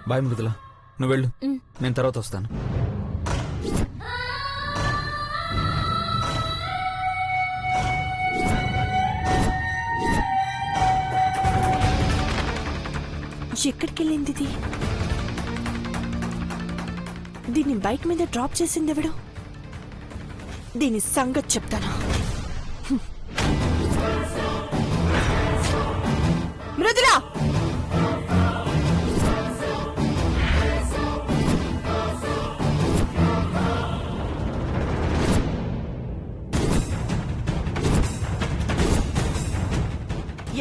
Bye Mrudula, నువ్వు వెళ్ళు, నేను తర్వాత వస్తాను. ఎక్కడికి వెళ్ళింది ఇది? దీన్ని బైక్ మీద డ్రాప్ చేసింది ఎవడు? దీని సంగతి చెప్తాను. మృదులా,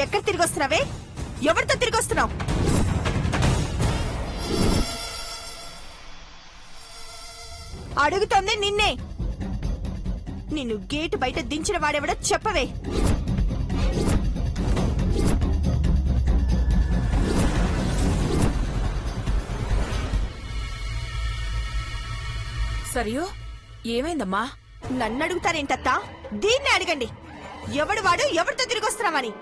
ఎక్కడ తిరిగి వస్తున్నావే? ఎవరితో తిరిగి వస్తున్నావు? అడుగుతోంది నిన్నే. నిన్ను గేటు బయట దించిన వాడెవడో చెప్పవే. సరియో, ఏమైందమ్మా? నన్ను అడుగుతారేంటత్తా? దీన్నే అడగండి. ఎవడు వాడు, ఎవరితో తిరిగి వస్తున్నావని.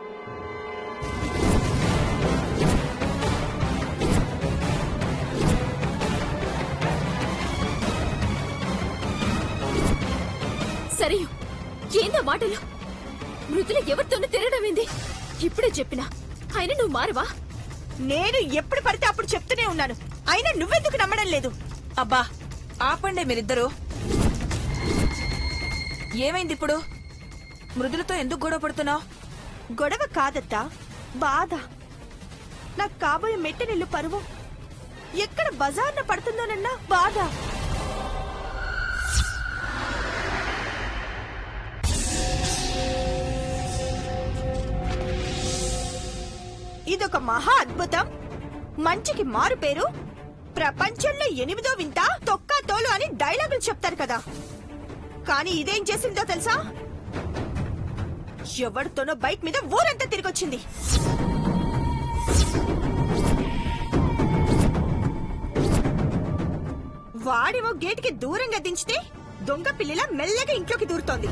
సరియు, ఏందా మాటలు? మృదుల ఎవరితోనూ తిరగడమేంది? ఇప్పుడే చెప్పినా ఆయన నువ్వు మారవా? నేను ఎప్పుడు పడితే అప్పుడు చెప్తూనే ఉన్నాను, అయినా నువ్వెందుకు నమ్మడం లేదు? అబ్బా, ఆపండి మీరిద్దరూ. ఏమైంది ఇప్పుడు? మృదులతో ఎందుకు గొడవ పడుతున్నావు? గొడవ కాదత్తా, బాధ. నాకు కాబోయే మెట్టనిల్లు పరువు ఎక్కడ బజార్న పడుతుందోనన్నా బాధ. ఇదొక మహా అద్భుతం, మంచికి మారు పేరు, ప్రపంచంలో 8వ వింత తొక్కా తోలు అని డైలాగులు చెప్తారు కదా. కానీ ఇదేం చేసిందో తెలుసా? ఎవరితోనో బైక్ మీద ఊరంతా తిరిగొచ్చింది. వాడేమో గేటుకి దూరంగా దించితే దొంగ పిల్లల మెల్లగా ఇంట్లోకి దూరుతోంది.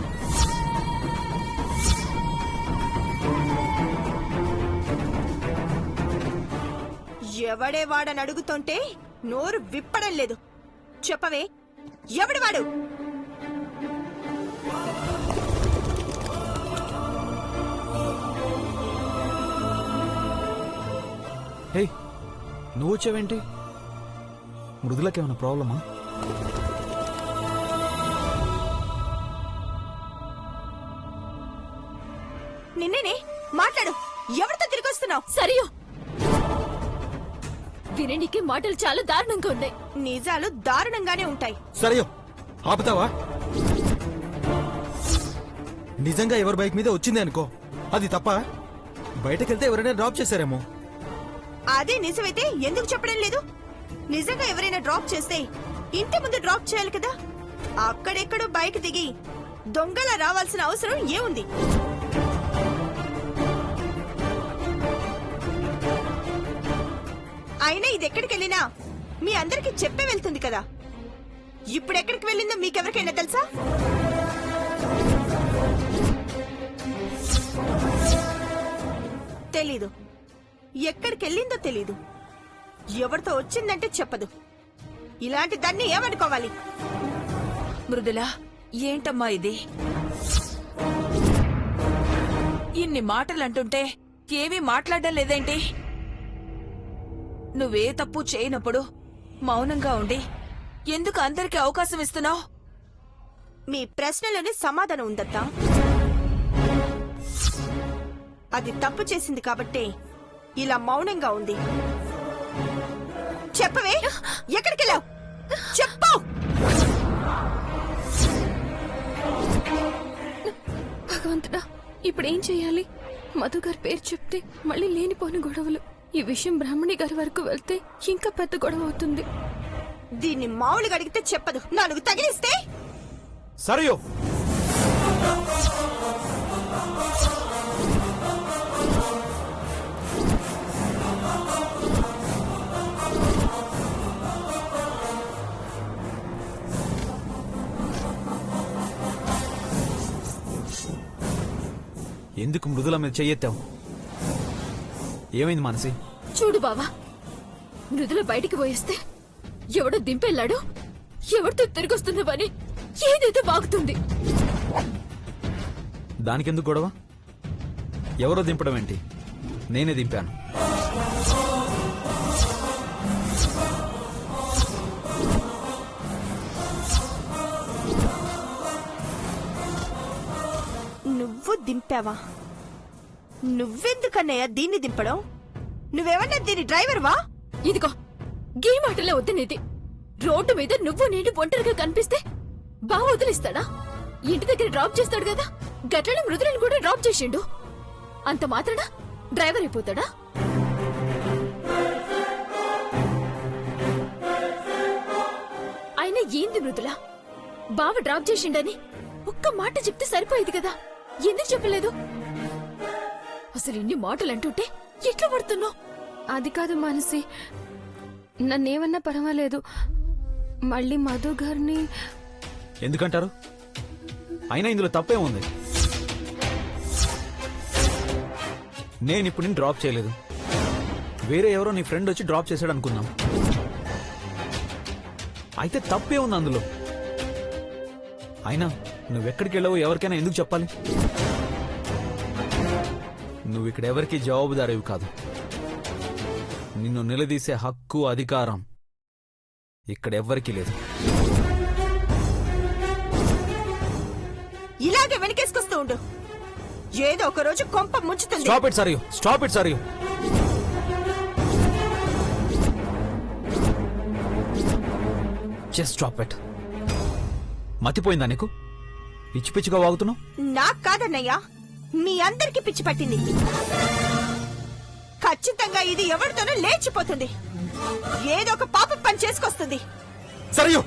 ఎవడే వాడని అడుగుతుంటే నోరు విప్పడం లేదు. చెప్పవే, ఎవడు వాడు? హే, నువ్వు వచ్చావేంటి? మృదులకేమైనా ప్రాబ్లమా? నిన్నేనే మాట్లాడు. ఎవరితో తిరిగి వస్తున్నావు? సరియు, విననీకి మాటలు చాలా దారుణంగా ఉన్నాయి. నిజాలు దారుణంగానే ఉంటాయి. సరే, ఆపుతావా? నిజంగా ఎవరి బైక్ మీద వచ్చింది అనుకో, అది తప్ప. బయటకెళ్తే ఎవరైనా డ్రాప్ చేశారేమో. అదే నిజమైతే ఎందుకు చెప్పడం లేదు? నిజంగా ఎవరైనా డ్రాప్ చేస్తే ఇంటి ముందు డ్రాప్ చేయాలి కదా. అక్కడెక్కడో బైక్ దిగి దొంగలా రావాల్సిన అవసరం ఏముంది? అయినా ఇది ఎక్కడికి వెళ్ళినా మీ అందరికి చెప్పే వెళ్తుంది కదా. ఇప్పుడు ఎక్కడికి వెళ్ళిందో మీకెవరికైనా తెలుసా? తెలీదు. ఎక్కడికి వెళ్ళిందో తెలీదు. ఎవరితో వచ్చిందంటే చెప్పదు. ఇలాంటి దాన్ని ఏమనుకోవాలి? మృదుల, ఏంటమ్మా ఇది? ఇన్ని మాటలంటుంటే ఏమీ మాట్లాడడం లేదేంటి? నువ్వే తప్పు చేయనప్పుడు మౌనంగా ఉండి ఎందుకు అందరికీ అవకాశం ఇస్తున్నావు? మీ ప్రశ్నలోనే సమాధానం ఉందత్తా. అది తప్పు చేసింది కాబట్టే ఇలా మౌనంగా ఉంది. చెప్పవే, ఎక్కడికెళ్ళావు? చెప్పు. భగవంతుడా, ఇప్పుడేం చెయ్యాలి? మధు గారి పేరు చెప్తే మళ్ళీ లేనిపోని గొడవలు. ఈ విషయం బ్రాహ్మణి గారి వరకు వెళ్తే ఇంకా పెద్ద గొడవ అవుతుంది. దీన్ని మామూలుగా అడిగితే చెప్పదు, నాలుగు తగిలిస్తే. సరియో, ఎందుకు మృదుల మీద చెయ్యెత్తావు? ఏమైంది మానసి? చూడు బావా, మృదుల బయటికి పోయేస్తే ఎవడో దింపెళ్ళాడు, ఎవరితో తిరిగొస్తున్నావని ఏదేదో బాగుతుంది. దానికెందుకు గొడవ? ఎవరో దింపడం ఏంటి? నేనే దింపాను. నువ్వు దింపావా? నువ్వెందుకన్నయ్య దీన్ని దింపడం? నువ్వేమన్నా దీని డ్రైవర్వా? ఇదిగో గీ మాటలే వద్దనేది. రోడ్డు మీద నువ్వు నేను ఒంటరిగా కనిపిస్తే బాగా వదిలిస్తాడా? ఇంటి దగ్గర డ్రాప్ చేస్తాడు కదా, గట్లనే మృదులను కూడా డ్రాప్ చేసిండు. అంత మాత్రాన డ్రైవర్ అయిపోతాడా? అయినా ఏంది మృదుల, బావ డ్రాప్ చేసిండని ఒక్క మాట చెప్తే సరిపోయేది కదా, ఎందుకు చెప్పలేదు? అసలు ఇన్ని మాటలు అంటుంటే ఎట్లా పడుతున్నావు? అది కాదు మానసి, నన్నేమన్నా పర్వాలేదు. మళ్ళీ మధు గారిని ఎందుకంటారు? అయినా ఇందులో తప్పే ఉంది. నేను ఇప్పుడు నేను డ్రాప్ చేయలేదు, వేరే ఎవరో నీ ఫ్రెండ్ వచ్చి డ్రాప్ చేశాడు అనుకుందాం. అయితే తప్పే ఉంది అందులో. అయినా నువ్వెక్కడికి వెళ్ళావో ఎవరికైనా ఎందుకు చెప్పాలి? నువ్వు ఇక్కడ ఎవరికి జవాబుదారివి కాదు. నిన్ను నిలదీసే హక్కు, అధికారం ఇక్కడెవ్వరికీ లేదు. ఇలాగే వెనకేసుకొస్తూ ఉండు, ఏదో ఒక రోజు కొంప ముంచుతుంది. Stop it Sarayu, stop it Sarayu. Just stop it. మతిపోయిందా నీకు? పిచ్చి పిచ్చిగా వాగుతున్నావు. నాకు కాదన్నయ్యా, మీ అందరికి పిచ్చి పట్టింది. ఖచ్చితంగా ఇది ఎవరితోనో లేచిపోతుంది, ఏదో ఒక పాప పని చేసుకొస్తుంది. సరియు,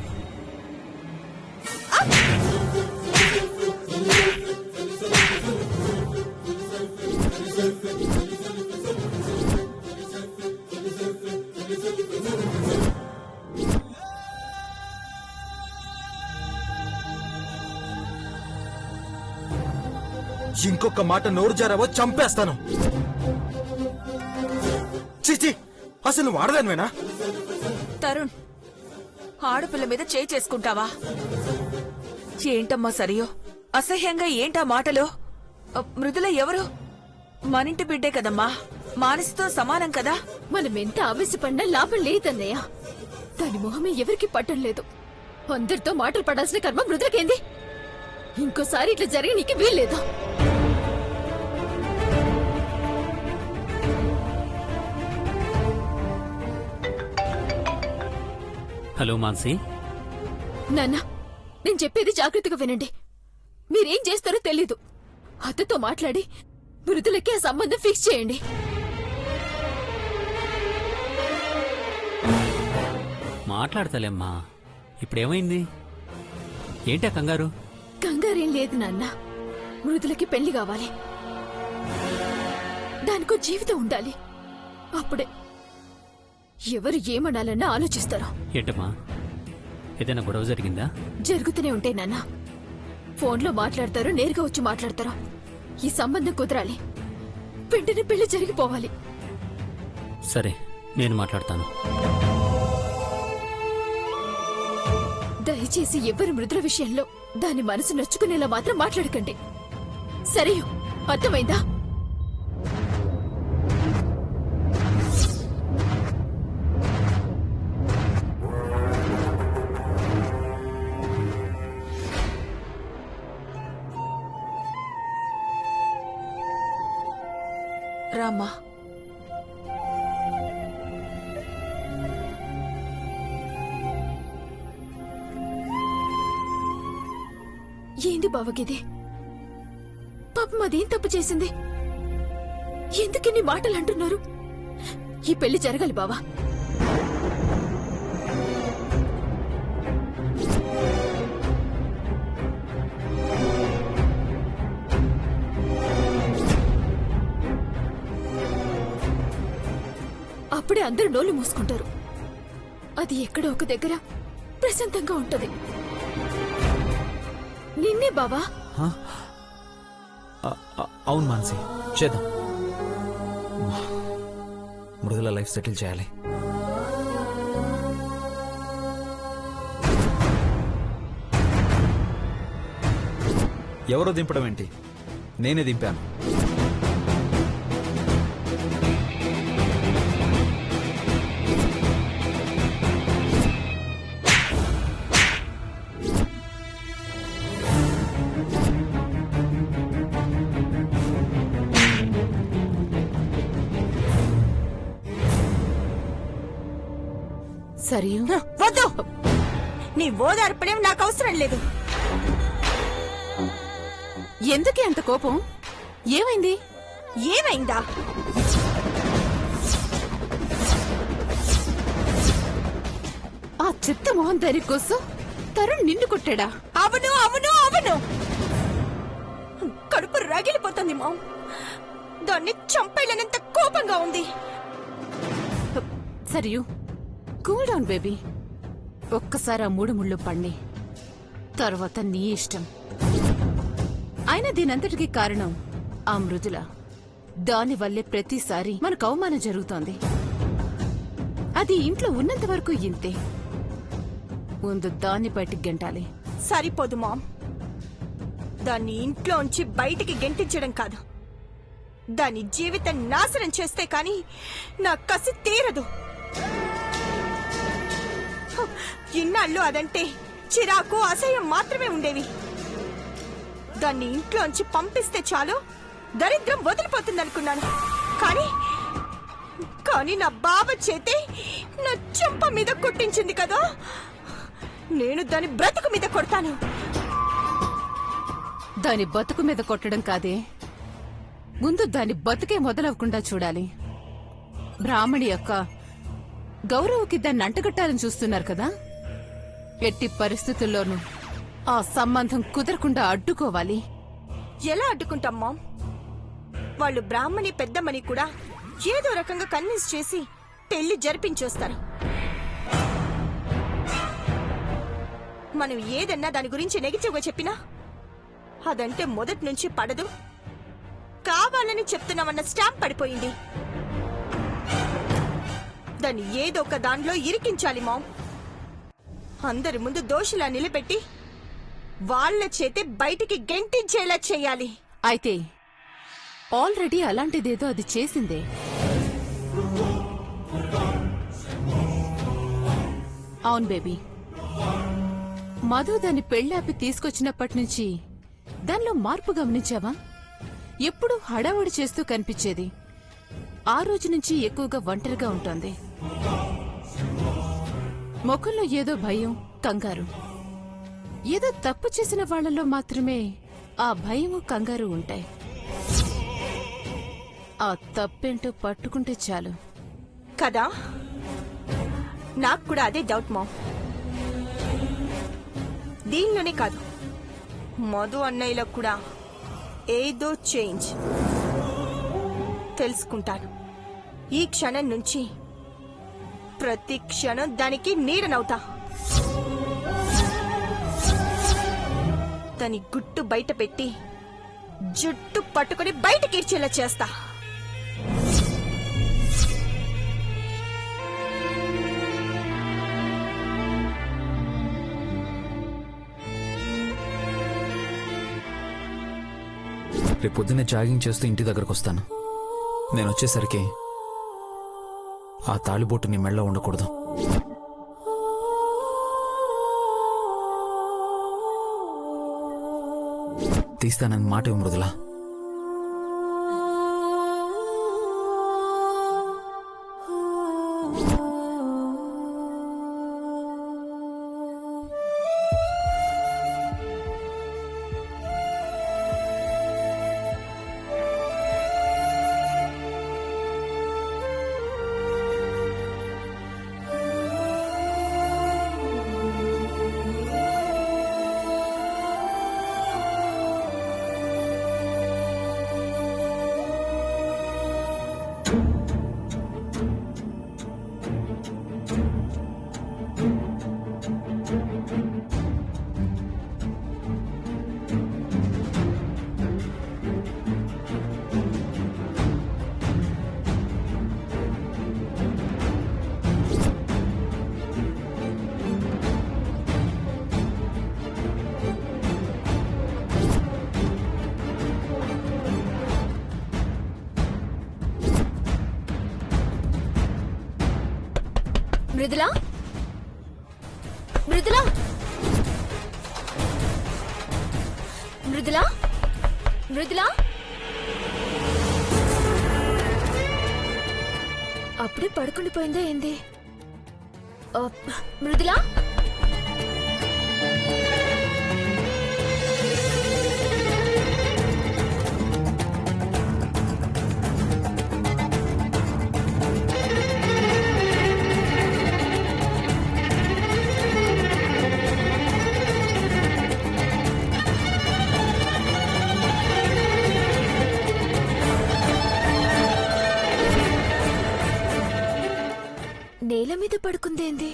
ఇంకొక మాట నోరు జారావో చంపేస్తాను. చిచి, అసలు నువ్వు ఆడదానివేనా? తరుణ్, ఆడపిల్ల మీద చేయి చేసుకుంటావా? ఏంటమ్మా సరియో, అసహ్యంగా ఏంటా మాటలు? మృదుల ఎవరు? మనింటి బిడ్డే కదమ్మా, మానసితో సమానం కదా. మనమెంత ఆవేశపడినా లాభం లేదన్నయ్య. దాని మొహమే ఎవరికి పట్టం లేదు. అందరితో మాటలు పడాల్సిన కర్మ మృదులకేంది? ఇంకోసారి ఇట్లా జరిగి నీకు వీల్లేదు. హలో మాన్సీ. నాన్న, నేను చెప్పేది జాగ్రత్తగా వినండి. మీరేం చేస్తారో తెలీదు. అతతో మాట్లాడి మృదులకి ఆ సంబంధం ఫిక్స్ చేయండి. మాట్లాడతలేమ్మా, ఇప్పుడేమైంది? ఏంటా కంగారు? కంగారేం లేదు నాన్న. మృదులకి పెళ్లి కావాలి, దానికో జీవితం ఉండాలి. అప్పుడే ఎవరు ఏమనాలన్నా ఆలోచిస్తారో. ఏంటమ్మా, ఏదైనా గొడవ జరిగిందా? జరుగుతూనే ఉంటాయి నాన్న. ఫోన్లో మాట్లాడతారో నేరుగా వచ్చి మాట్లాడతారో. ఈ సంబంధం కుదరాలి, వెంటనే పెళ్లి జరిగిపోవాలి. సరే, నేను మాట్లాడతాను. దయచేసి ఎవరి మృదుల విషయంలో దాని మనసు నచ్చుకునేలా మాత్రం మాట్లాడకండి. సరే, అర్థమైందా? రామ్మా. ఏంది బావగిది? పాపం అదేం తప్పు చేసింది? ఎందుకిన్ని మాటలు అంటున్నారు? ఈ పెళ్లి జరగాలి బావా. అప్పుడే అందరూ నోళ్లు మూసుకుంటారు. అది ఎక్కడో ఒక దగ్గర ప్రశాంతంగా ఉంటది. నిన్నే బావా. అవును మాన్సి, చేద్దాం. మృదుల లైఫ్ సెటిల్ చేయాలి. ఎవరో దింపడం ఏంటి, నేనే దింపాను. సరియు వద్దు, నీ ఓదార్పణం నాకు అవసరం లేదు. ఎందుకే అంత కోపం? ఏమైంది? ఏమైందా? ఆ చెత్త మొహం దారి కోసం తరుణ్ నిన్ను కొట్టాడా? అవును అవును అవును, కడుపు రగిలిపోతుంది మా. దాన్ని చంపేయలేనంత కోపంగా ఉంది. Sarayu cool down baby. ఒక్కసారి ఆ 3 ముళ్ళు పండి, తర్వాత నీ ఇష్టం. అయినా దీనంతటికీ కారణం ఆ మృదుల. దానివల్లే ప్రతిసారి మనకు అవమానం జరుగుతోంది. అది ఇంట్లో ఉన్నంత వరకు ఇంతే. ముందు దాన్ని బయటికి గెంటాలి. సరిపోదు మామ్. దాన్ని ఇంట్లోంచి బయటికి గెంటించడం కాదు, దాని జీవితం నాశనం చేస్తే కాని నా కసి తీరదు. ఇన్నాళ్ళు అదంటే చిరాకు అసహ్యం మాత్రమే ఉండేవి. దాన్ని ఇంట్లోంచి పంపిస్తే చాలు దరిద్రం వదిలిపోతుందనుకున్నాను. కానీ కానీ నా బావ చేతే నా చెంప మీద కొట్టించింది కదా. నేను దాని బ్రతుకు మీద కొడతాను. దాని బతుకు మీద కొట్టడం కాదే, ముందు దాని బతుకే మొదలవకుండా చూడాలి. బ్రాహ్మణి యొక్క గౌరవకి దాన్ని అంటగట్టాలని చూస్తున్నారు కదా. ఎట్టి పరిస్థితుల్లోనూ ఆ సంబంధం కుదరకుండా అడ్డుకోవాలి. ఎలా అడ్డుకుంటాం మామ్? వాళ్ళు బ్రాహ్మణి పెద్దమ్మని కూడా ఏదో రకంగా కన్విన్స్ చేసి పెళ్లి జరిపించేస్తారు. మనం ఏదన్నా దాని గురించి నెగిటివ్గా చెప్పినా అదంటే మొదటి నుంచి పడదు, కావాలని చెప్తున్నామన్న స్టాంప్ పడిపోయింది. దాన్ని ఏదో ఒక దానిలో ఇరికించాలి మామ్. అందరి ముందు దోషిలా నిలబెట్టి వాళ్ళ చేతే బయటికి గెంటించేలా చేయాలి. అయితే ఆల్రెడీ అలాంటిదేదో అది చేసిందే. అవును బేబీ, మధు దాన్ని పెళ్లాపి తీసుకొచ్చినప్పటి నుంచి దానిలో మార్పు గమనించావా? ఎప్పుడూ హడావుడి చేస్తూ కనిపించేది. ఆ రోజు నుంచి ఎక్కువగా ఒంటరిగా ఉంటుంది. ముఖంలో ఏదో భయం, కంగారు. ఏదో తప్పు చేసిన వాళ్లలో మాత్రమే ఆ భయము, కంగారు ఉంటాయి. ఆ తప్పేంటో పట్టుకుంటే చాలు కదా. నాకు కూడా అదే డౌట్ మామ్. దీనిలోనే కాదు, మధు అన్నయ్యలో కూడా ఏదో చేంజ్ తెలుసుకుంటాను. ఈ క్షణం నుంచి ప్రతి క్షణం దానికి నీడనవుతా. దాని గుట్టు బయట పెట్టి జుట్టు పట్టుకుని బయటకి ఇచ్చేలా చేస్తా. రేపు పొద్దున్నే జాగింగ్ చేస్తూ ఇంటి దగ్గరకు వస్తాను. నేను వచ్చేసరికి ఆ తాళిబొట్టు నీ మెళ్ళలో ఉండకూడదు. తీస్తానని మాట ఇవ్వు మృదులా. మృదులా మృదులా మృదులా మృదులా అప్పుడే పడుకుండిపోయిందా ఏంది? మృదులా నేల మీద పడుకుందేంది?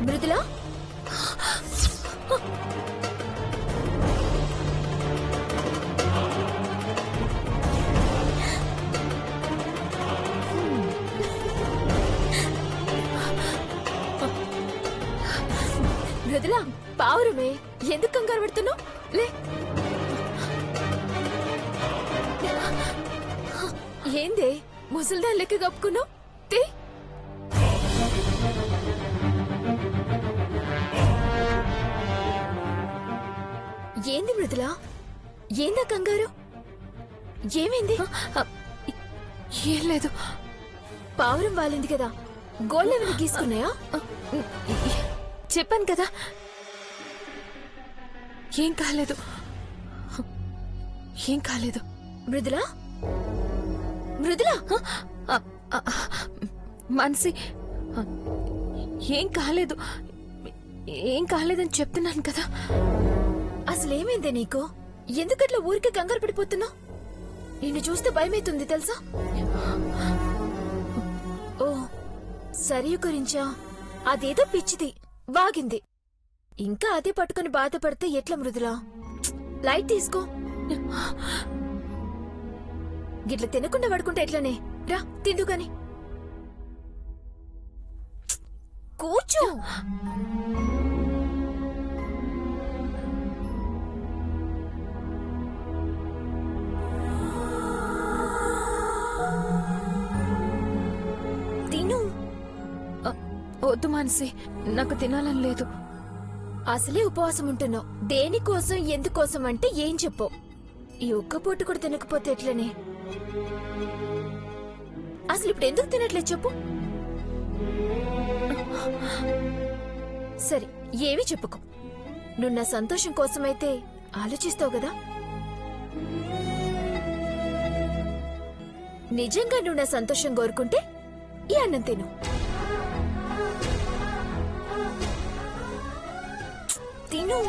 మృదులా మృదులా పావురమే ఎందుకు కంగారు పడుతున్నావు? లే ఏందే ముసల్దా లెక్క కప్పుకున్నావు? తే ఏంది మృదులా? ఏందా కంగారు? ఏమైంది? ఏం లేదు. పావురం వాలింది కదా, గోళ్ళేమైనా గీసుకున్నాయా? చెప్పాను కదా ఏం కాలేదు, ఏం కాలేదు. మృదులా మృదులా మనసి ఏం కాలేదు, ఏం కాలేదని చెప్తున్నాను కదా. అసలేమైందే నీకు? ఎందుకట్లా ఊరికే కంగారు పడిపోతున్నావు? నిన్ను చూస్తే భయమైతుంది తెలుసా? ఓ సరియు గురించా? అదేదో పిచ్చిది, వాగింది. ఇంకా అదే పట్టుకుని బాధపడితే ఎట్లా మృదులా? లైట్ తీసుకో. గిట్ల తినకుండా పడుకుంటే ఎట్లనే? రా తిందు గాని. కూర్చో. తిను. వద్దు మానసి, నాకు తినాలని లేదు. అసలే ఉపవాసం ఉంటున్నావు. దేనికోసం ఎందుకోసం అంటే ఏం చెప్పు? ఈ ఒక్క పూట కూడా తినకపోతే ఎట్లనే? అసలు ఇప్పుడు ఎందుకు తినట్లేదు చెప్పు? సరే ఏమీ చెప్పుకో. నువ్వు నా సంతోషం కోసమైతే ఆలోచిస్తావు కదా. నిజంగా నువ్వు నా సంతోషం కోరుకుంటే ఈ అన్నం తిను. తిను.